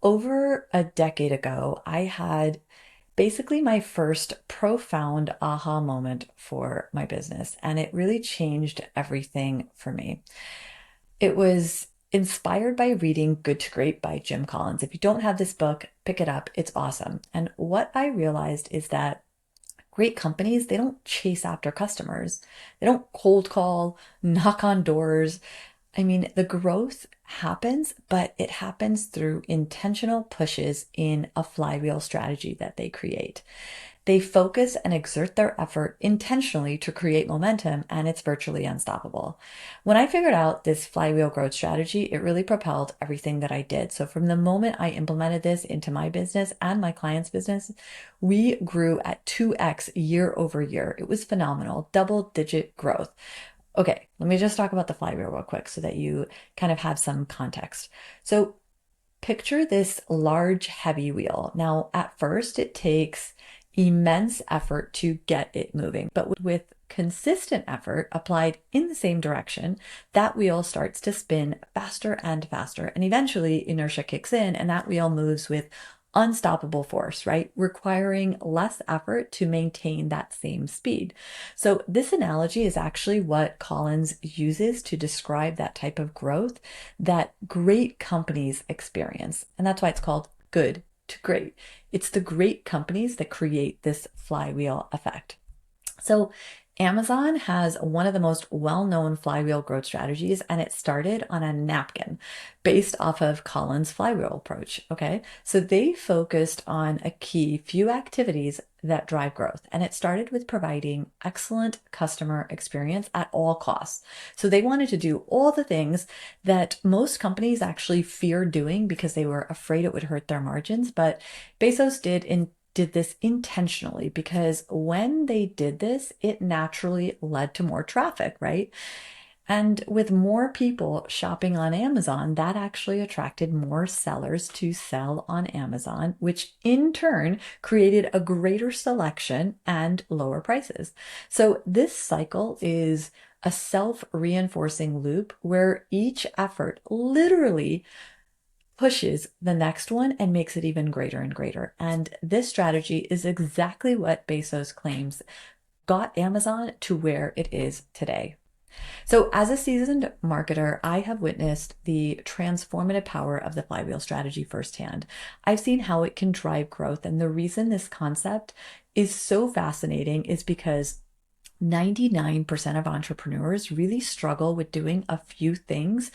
Over a decade ago, I had basically my first profound aha moment for my business, and it really changed everything for me. It was inspired by reading Good to Great by Jim Collins. If you don't have this book, pick it up. It's awesome. And what I realized is that great companies, they don't chase after customers. They don't cold call, knock on doors. I mean, the growth happens, but it happens through intentional pushes in a flywheel strategy that they create. They focus and exert their effort intentionally to create momentum, and it's virtually unstoppable. When I figured out this flywheel growth strategy, it really propelled everything that I did. So, from the moment I implemented this into my business and my clients' business, we grew at 2x year over year. It was phenomenal, double-digit growth. Okay, let me just talk about the flywheel real quick so that you kind of have some context. So, picture this large, heavy wheel. Now, at first, it takes immense effort to get it moving, but with consistent effort applied in the same direction, that wheel starts to spin faster and faster. And eventually, inertia kicks in, and that wheel moves with unstoppable force, right? Requiring less effort to maintain that same speed. So, this analogy is actually what Collins uses to describe that type of growth that great companies experience. And that's why it's called good to great. It's the great companies that create this flywheel effect. So, Amazon has one of the most well-known flywheel growth strategies, and it started on a napkin based off of Collins' flywheel approach. Okay. So they focused on a key few activities that drive growth, and it started with providing excellent customer experience at all costs. So they wanted to do all the things that most companies actually fear doing because they were afraid it would hurt their margins, but Bezos did this intentionally because when they did this, it naturally led to more traffic, right? And with more people shopping on Amazon, that actually attracted more sellers to sell on Amazon, which in turn created a greater selection and lower prices. So this cycle is a self-reinforcing loop where each effort literally pushes the next one and makes it even greater and greater. And this strategy is exactly what Bezos claims got Amazon to where it is today. So, as a seasoned marketer, I have witnessed the transformative power of the flywheel strategy firsthand. I've seen how it can drive growth. And the reason this concept is so fascinating is because 99% of entrepreneurs really struggle with doing a few things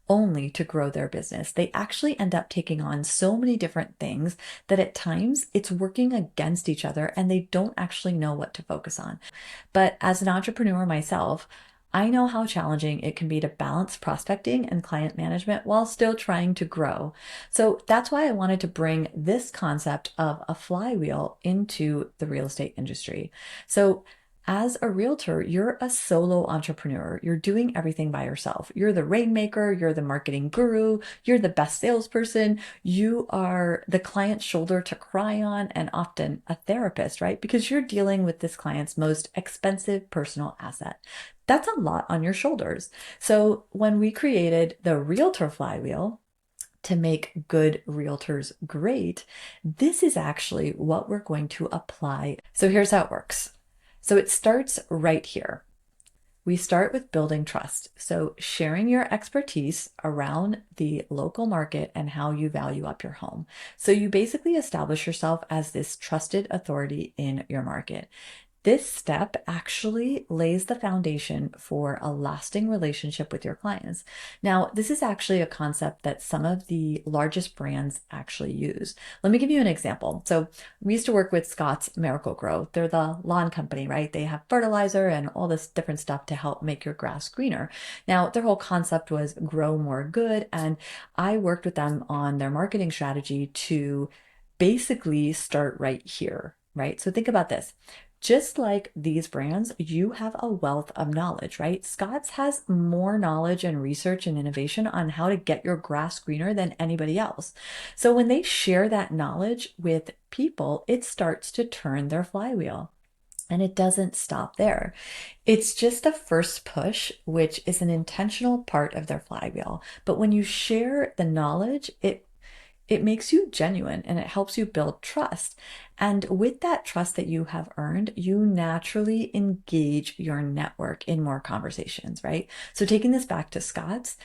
only to grow their business. They actually end up taking on so many different things that at times it's working against each other and they don't actually know what to focus on. But as an entrepreneur myself, I know how challenging it can be to balance prospecting and client management while still trying to grow. So that's why I wanted to bring this concept of a flywheel into the real estate industry. So as a realtor, you're a solo entrepreneur. You're doing everything by yourself. You're the rainmaker, you're the marketing guru, you're the best salesperson, you are the client's shoulder to cry on, and often a therapist, right? Because you're dealing with this client's most expensive personal asset. That's a lot on your shoulders. So when we created the Realtor Flywheel, to make good realtors great, this is actually what we're going to apply. So here's how it works. So it starts right here. We start with building trust. So sharing your expertise around the local market and how you value up your home. So you basically establish yourself as this trusted authority in your market. This step actually lays the foundation for a lasting relationship with your clients. Now, this is actually a concept that some of the largest brands actually use. Let me give you an example. So, we used to work with Scott's Miracle-Gro. They're the lawn company, right? They have fertilizer and all this different stuff to help make your grass greener. Now, their whole concept was grow more good, and I worked with them on their marketing strategy to basically start right here, right? So, think about this. Just like these brands, you have a wealth of knowledge, right? Scott's has more knowledge and research and innovation on how to get your grass greener than anybody else. So when they share that knowledge with people, it starts to turn their flywheel. And it doesn't stop there. It's just a first push, which is an intentional part of their flywheel. But when you share the knowledge, it makes you genuine and it helps you build trust. And with that trust that you have earned, you naturally engage your network in more conversations, right? So taking this back to Scott's,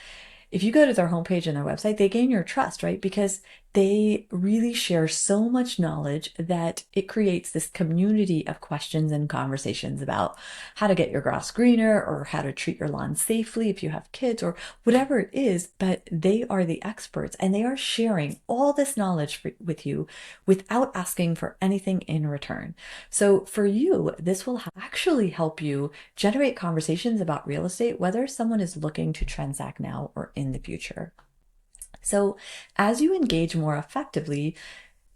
if you go to their homepage and their website, they gain your trust, right? Because they really share so much knowledge that it creates this community of questions and conversations about how to get your grass greener or how to treat your lawn safely if you have kids or whatever it is. But they are the experts and they are sharing all this knowledge with you without asking for anything in return. So for you, this will actually help you generate conversations about real estate, whether someone is looking to transact now or in the future. So as you engage more effectively,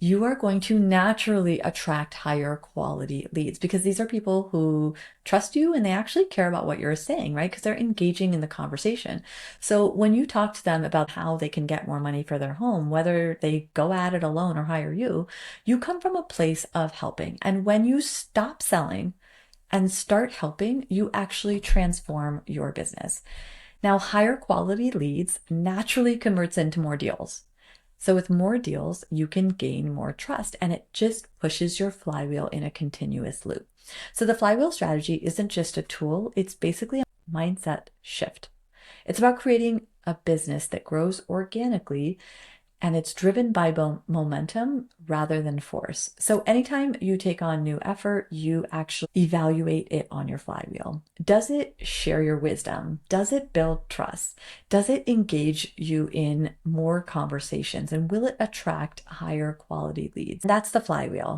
you are going to naturally attract higher quality leads because these are people who trust you and they actually care about what you're saying, right? Because they're engaging in the conversation. So when you talk to them about how they can get more money for their home, whether they go at it alone or hire you, you come from a place of helping. And when you stop selling and start helping, you actually transform your business. Now, higher quality leads naturally converts into more deals. So with more deals, you can gain more trust and it just pushes your flywheel in a continuous loop. So the flywheel strategy isn't just a tool, it's basically a mindset shift. It's about creating a business that grows organically and it's driven by momentum rather than force. So anytime you take on new effort, you actually evaluate it on your flywheel. Does it share your wisdom? Does it build trust? Does it engage you in more conversations? And will it attract higher quality leads? That's the flywheel.